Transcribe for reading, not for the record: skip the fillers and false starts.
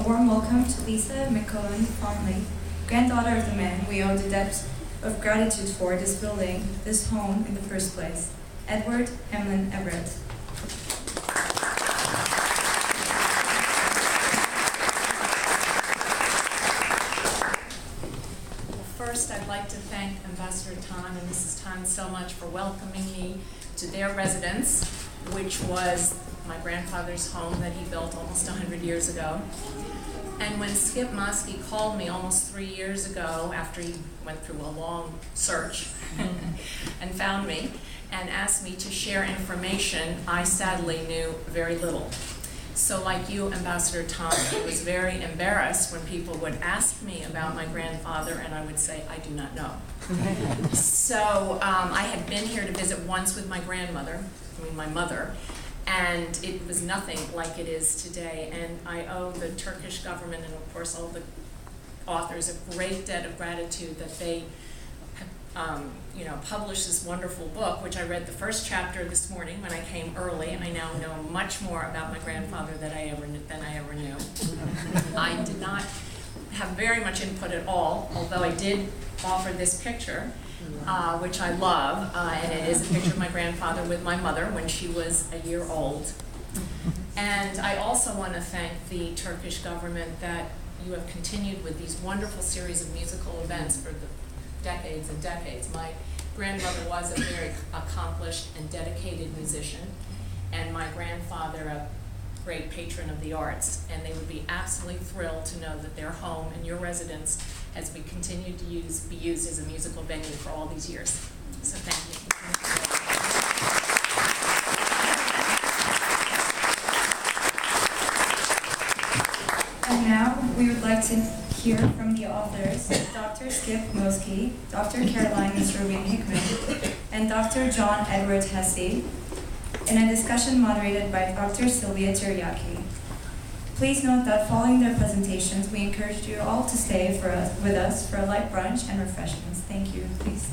warm welcome to Lisa McCullen Fondley, granddaughter of the man we owe the debt of gratitude for this building, this home in the first place, Edward Hamlin Everett. First, I'd like to thank Ambassador Tan and Mrs. Tan so much for welcoming me to their residence, which was my grandfather's home that he built almost 100 years ago. And when Skip Moskey called me almost 3 years ago, after he went through a long search and found me, and asked me to share information, I sadly knew very little. So like you, Ambassador Tan, I was very embarrassed when people would ask me about my grandfather and I would say, I do not know. So I had been here to visit once with my grandmother, my mother, and it was nothing like it is today. And I owe the Turkish government and of course all the authors a great debt of gratitude that they published this wonderful book, which I read the first chapter this morning when I came early. I now know much more about my grandfather than I ever knew. I did not have very much input at all, although I did offer this picture, which I love, and it is a picture of my grandfather with my mother when she was a year old. And I also want to thank the Turkish government that you have continued with these wonderful series of musical events for the decades and decades. My grandmother was a very accomplished and dedicated musician, and my grandfather a great patron of the arts, and they would be absolutely thrilled to know that their home and your residence has been continued to be used as a musical venue for all these years. So thank you. And now we would like to hear from the authors, Dr. Skip Moskey, Dr. Caroline Mesrobian Hickman, and Dr. John Edward Hasse, in a discussion moderated by Dr. Sylvia Tiryaki. Please note that following their presentations, we encourage you all to stay with us for a light brunch and refreshments. Thank you. Please.